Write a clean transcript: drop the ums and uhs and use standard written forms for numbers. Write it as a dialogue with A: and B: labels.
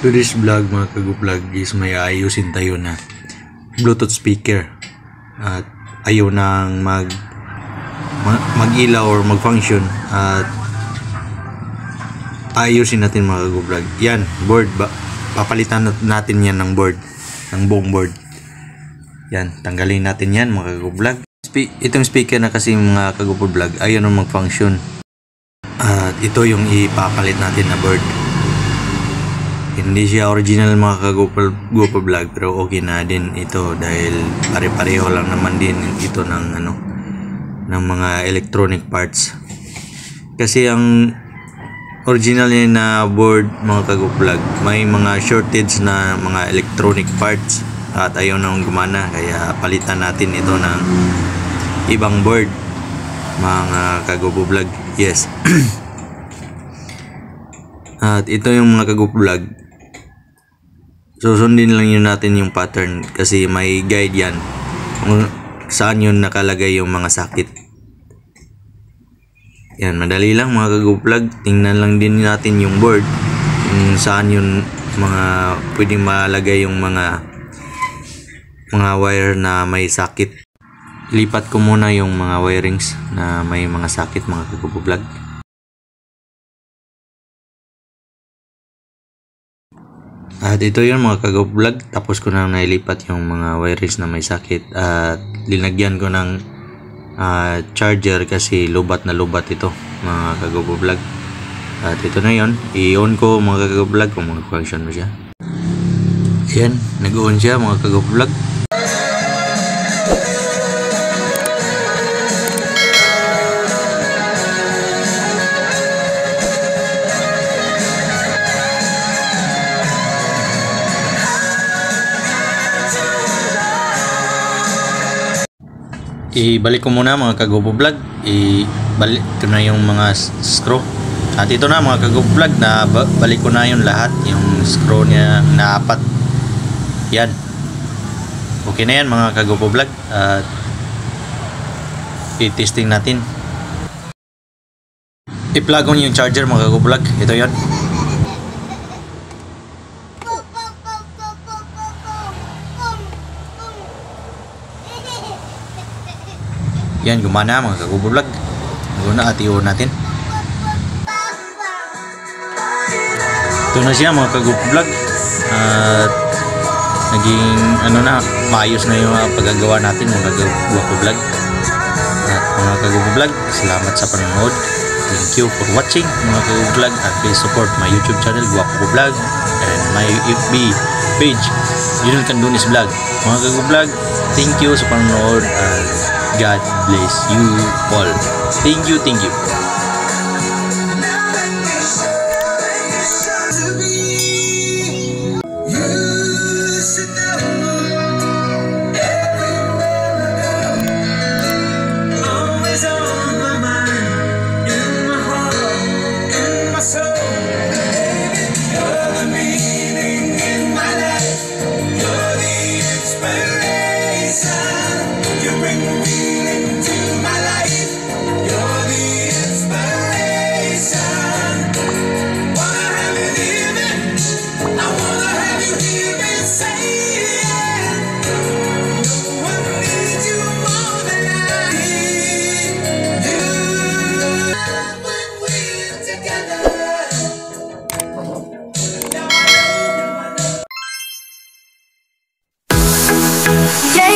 A: Today's vlog mga kago-vlog is may ayusin tayo na Bluetooth speaker at ayaw nang mag-ilaw or mag-function at ayusin natin mga kago-vlog. Yan, board papalitan natin yan ng board, ng buong board. Yan, tanggalin natin yan mga kago-vlog. Itong speaker na kasi mga kago-vlog ayaw nang mag-function at ito yung ipapalit natin na board. Hindi siya original mga kagopo vlog pero okay na din ito dahil pare-pareho lang naman din ito ng ng mga electronic parts. Kasi ang original na board mga kagopo vlog may mga shortage na mga electronic parts at ayaw nang gumana kaya palitan natin ito ng ibang board mga kagopo vlog. Yes. At ito yung mga kagopo vlog. Susundin lang yun natin yung pattern kasi may guide yan kung saan yun nakalagay yung mga sakit. Yan, madali lang mga kago-vlog. Tingnan lang din natin yung board kung saan yun mga pwedeng malagay yung mga wire na may sakit. Ilipat ko muna yung mga wirings na may mga sakit mga kago-vlog. At ito yun mga kago-vlog, tapos ko na nailipat yung mga wirings na may sakit at linagyan ko ng charger kasi lubat na lubat ito mga kago-vlog. At ito na yun, i-on ko mga kago-vlog kung mag-function mo siya. Ayan, nag-on siya mga kago-vlog. Ibalik ko muna mga kagopo vlog. Ibalik ko na yung mga screw. At ito na mga kagopo vlog, na balik ko na yung lahat, yung screw niya na 4. Yan. Okay na yan mga kagopo vlog. At i-testing natin. I-plug on yung charger mga kagopo vlog. Ito yan. Yan, gumana mga kagopo vlog. Guna at i-on natin. Ito na siya mga kagopo vlog. At naging maayos na yung paggagawa natin mga kagopo vlog. At mga kagopo vlog, salamat sa panonood. Thank you for watching mga kagopo vlog. At please support my YouTube channel Guwapo Ko Vlog and my FB page Junel Candunis Vlog. Mga kagopo vlog, thank you sa panonood. God bless you all. Thank you, thank you.
B: Yeah.